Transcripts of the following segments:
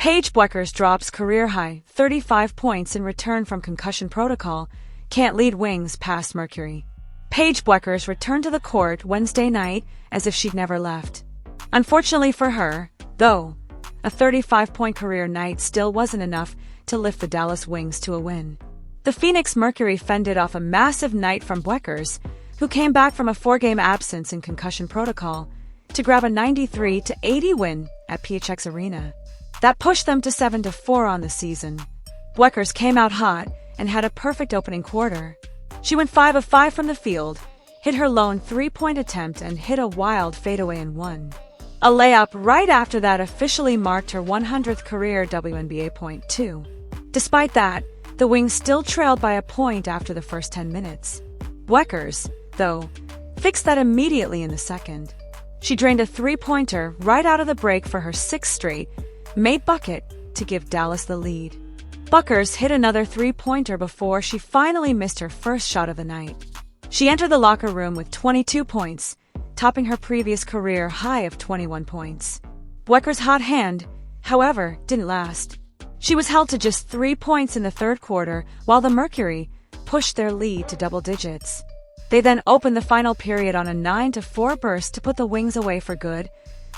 Paige Bueckers drops career-high 35 points in return from concussion protocol, can't lead Wings past Mercury. Paige Bueckers returned to the court Wednesday night as if she'd never left. Unfortunately for her, though, a 35-point career night still wasn't enough to lift the Dallas Wings to a win. The Phoenix Mercury fended off a massive night from Bueckers, who came back from a 4-game absence in concussion protocol, to grab a 93-80 win at PHX Arena. That pushed them to 7-4 on the season. Bueckers came out hot and had a perfect opening quarter. She went 5 of 5 from the field, hit her lone 3-point attempt and hit a wild fadeaway and won. A layup right after that officially marked her 100th career WNBA point too. Despite that, the Wings still trailed by a point after the first 10 minutes. Bueckers, though, fixed that immediately in the second. She drained a 3-pointer right out of the break for her 6th straight, made bucket to give Dallas the lead. Bueckers hit another 3-pointer before she finally missed her first shot of the night. She entered the locker room with 22 points, topping her previous career high of 21 points. Bueckers' hot hand, however, didn't last. She was held to just 3 points in the third quarter while the Mercury pushed their lead to double digits. They then opened the final period on a 9-4 burst to put the Wings away for good,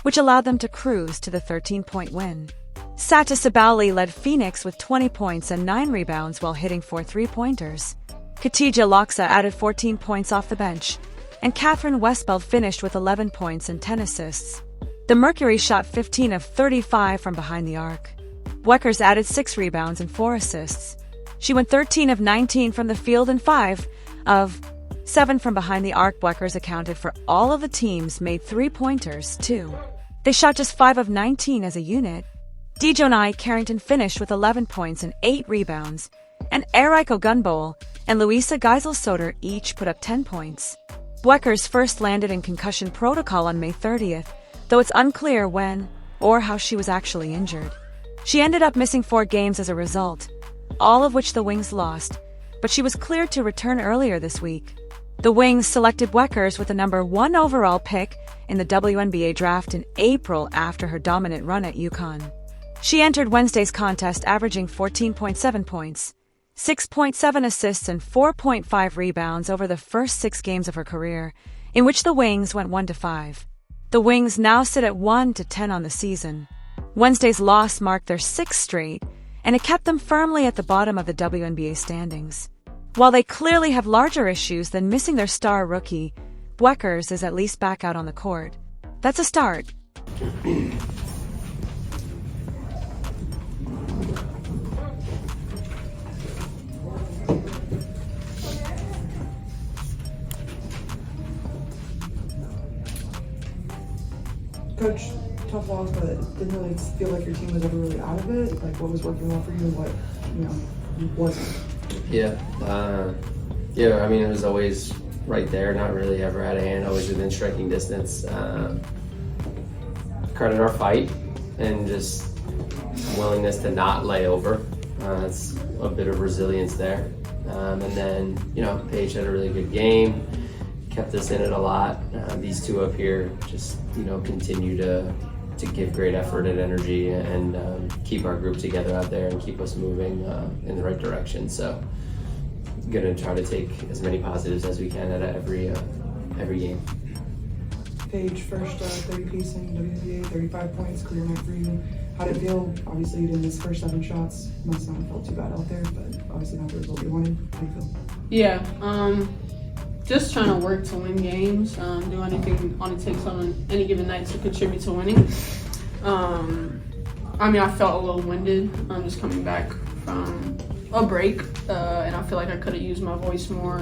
which allowed them to cruise to the 13-point win. Satou Sabally led Phoenix with 20 points and 9 rebounds while hitting 4 3-pointers. Kitija Laksa added 14 points off the bench, and Kathryn Westbeld finished with 11 points and 10 assists. The Mercury shot 15 of 35 from behind the arc. Bueckers added 6 rebounds and 4 assists. She went 13 of 19 from the field and 5 of 7 from behind the arc. Bueckers accounted for all of the team's made 3-pointers, too. They shot just 5 of 19 as a unit. Dejonai Carrington finished with 11 points and 8 rebounds, and Eriko Gunbowl and Louisa Geisel-Soder each put up 10 points. Bueckers first landed in concussion protocol on May 30th, though it's unclear when or how she was actually injured. She ended up missing 4 games as a result, all of which the Wings lost, but she was cleared to return earlier this week. The Wings selected Bueckers with the number 1 overall pick in the WNBA draft in April after her dominant run at UConn. She entered Wednesday's contest averaging 14.7 points, 6.7 assists and 4.5 rebounds over the first 6 games of her career, in which the Wings went 1-5. The Wings now sit at 1-10 on the season. Wednesday's loss marked their 6th straight, and it kept them firmly at the bottom of the WNBA standings. While they clearly have larger issues than missing their star rookie, Bueckers is at least back out on the court. That's a start. Coach, tough loss, but it didn't really feel like your team was ever really out of it. Like, what was working well for you and what, wasn't? Yeah, I mean, it was always right there, not really ever out of hand, always within striking distance. Credit our fight and just willingness to not lay over. It's a bit of resilience there. And then, Paige had a really good game, kept us in it a lot. These two up here just, continue to give great effort and energy and keep our group together out there and keep us moving in the right direction. So, gonna try to take as many positives as we can out of every game. Paige, first 30-piece in WNBA, 35 points, career night for you. How did it feel? Obviously, you didn't miss the first 7 shots. Must not have felt too bad out there, but obviously not the result you wanted. How do you feel? Yeah, just trying to work to win games, do anything on it takes on any given night to contribute to winning. I felt a little winded. I'm just coming back from a break, and I feel like I could have used my voice more,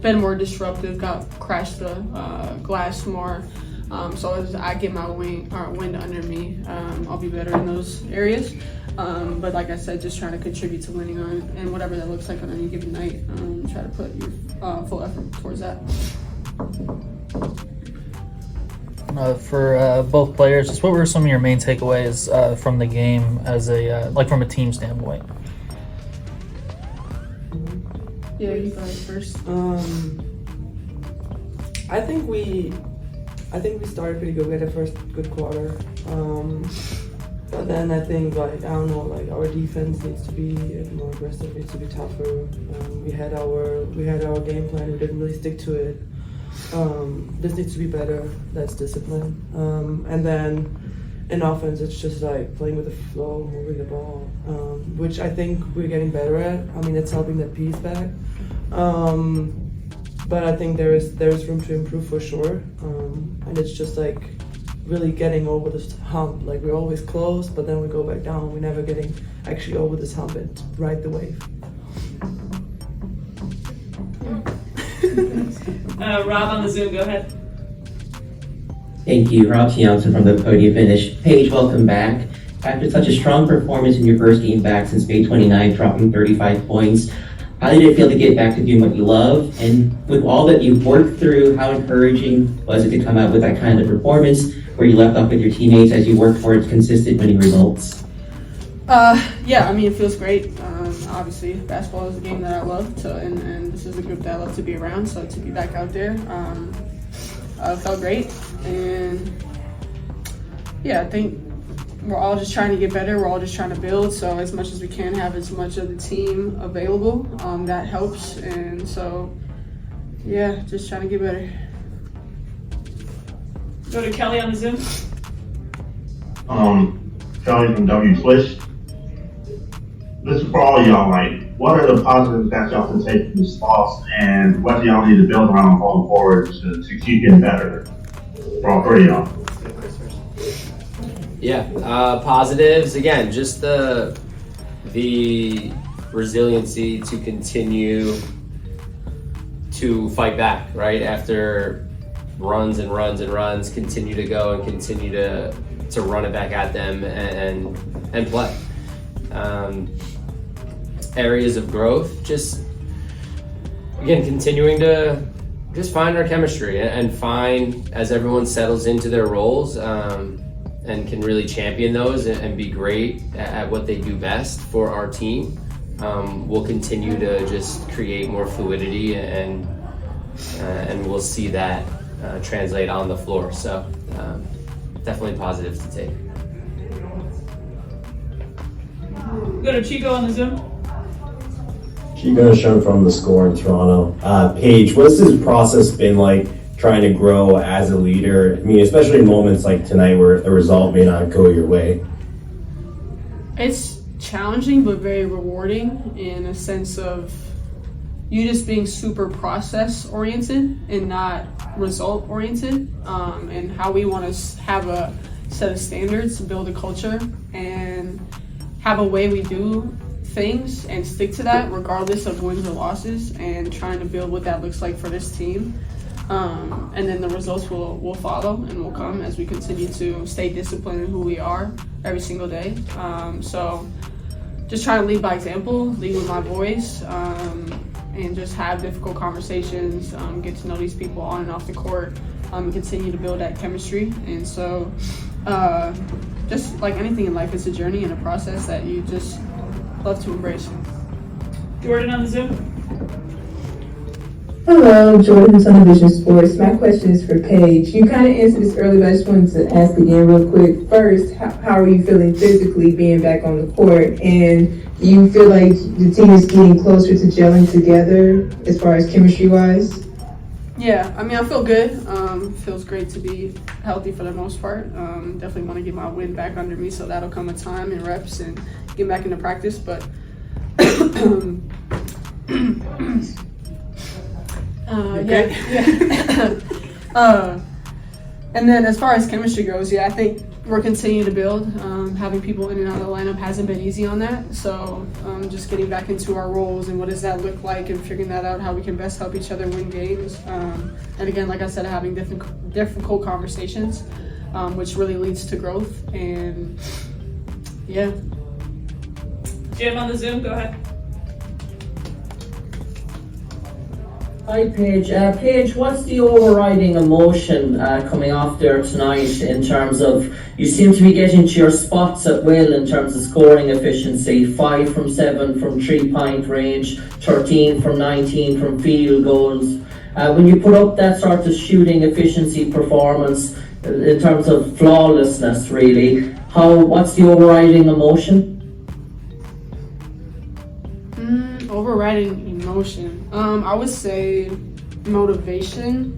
been more disruptive, crashed the glass more. So as I get my wind under me, I'll be better in those areas. But like I said, just trying to contribute to winning and whatever that looks like on any given night. Try to put your full effort towards that. For both players, just what were some of your main takeaways from the game as from a team standpoint? Yeah, you go first. I think we started pretty good. We had a first good quarter. But then I think, like, I don't know, like, our defense needs to be more aggressive, needs to be tougher. We had our game plan, we didn't really stick to it. This needs to be better, that's discipline. And then in offense, it's just like playing with the flow, moving the ball, which I think we're getting better at. I mean, it's helping that piece back. But I think there's room to improve for sure. And it's just like really getting over this hump. Like, we're always close, but then we go back down. We're never getting actually over this hump and ride the wave. Rob on the Zoom, go ahead. Thank you. Rob Johnson from the Podium Finish. Paige, welcome back. After such a strong performance in your first game back since May 29th, dropping 35 points, how did it feel to get back to doing what you love? And with all that you've worked through, how encouraging was it to come out with that kind of performance where you left off with your teammates as you worked towards consistent winning results? Yeah, I mean, it feels great. Obviously, basketball is a game that I love, and this is a group that I love to be around, so to be back out there felt great. And yeah, I think we're all just trying to get better. We're all just trying to build, so as much as we can have as much of the team available, that helps. And so, yeah, just trying to get better. Go to Kelly on the Zoom. Kelly from W Twitch. This is for all y'all. Like, what are the positives that y'all can take from this loss, and what do y'all need to build around going forward to keep getting better for all three of y'all? Yeah, positives, again, just the resiliency to continue to fight back, right? After runs and runs and runs, continue to go and continue to run it back at them and play. Areas of growth, just, again, continuing to just find our chemistry and find, as everyone settles into their roles, and can really champion those and be great at what they do best for our team. We'll continue to just create more fluidity and we'll see that translate on the floor. So definitely positives to take. Go to Chico on the Zoom. Chico Shun from The Score in Toronto. Paige, what's this process been like trying to grow as a leader? I mean, especially in moments like tonight where the result may not go your way. It's challenging, but very rewarding in a sense of you just being super process oriented and not result oriented, and how we want to have a set of standards to build a culture and have a way we do things and stick to that regardless of wins or losses, and trying to build what that looks like for this team. And then the results will follow and will come as we continue to stay disciplined in who we are every single day. So just trying to lead by example, lead with my voice, and just have difficult conversations, get to know these people on and off the court, and continue to build that chemistry. And so just like anything in life, it's a journey and a process that you just love to embrace. Jordan on the Zoom. Hello, Jordan from Vision Sports. My question is for Paige. You kind of answered this earlier, but I just wanted to ask again real quick. First, how are you feeling physically being back on the court? And do you feel like the team is getting closer to gelling together as far as chemistry-wise? Yeah, I mean, I feel good. Feels great to be healthy for the most part. Definitely want to get my wind back under me, so that'll come with time and reps and get back into practice. But and then as far as chemistry goes, I think we're continuing to build. Having people in and out of the lineup hasn't been easy on that. So just getting back into our roles and what does that look like, and figuring that out, how we can best help each other win games. And again, like I said, having difficult conversations, which really leads to growth. And yeah. Jim on the Zoom, go ahead. Hi Paige. Paige, what's the overriding emotion coming off there tonight in terms of, you seem to be getting to your spots at will in terms of scoring efficiency, 5 from 7 from 3-point range, 13 from 19 from field goals. When you put up that sort of shooting efficiency performance in terms of flawlessness really, What's the overriding emotion? Overriding emotion. I would say motivation.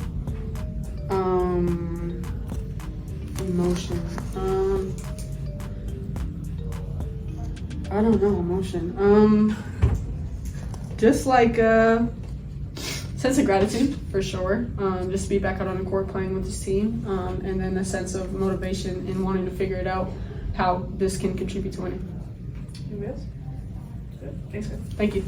Emotion. I don't know, emotion. Just like a sense of gratitude for sure. Just to be back out on the court playing with this team. And then a sense of motivation and wanting to figure it out how this can contribute to winning. Anybody else? Good. Thanks, guys. Thank you.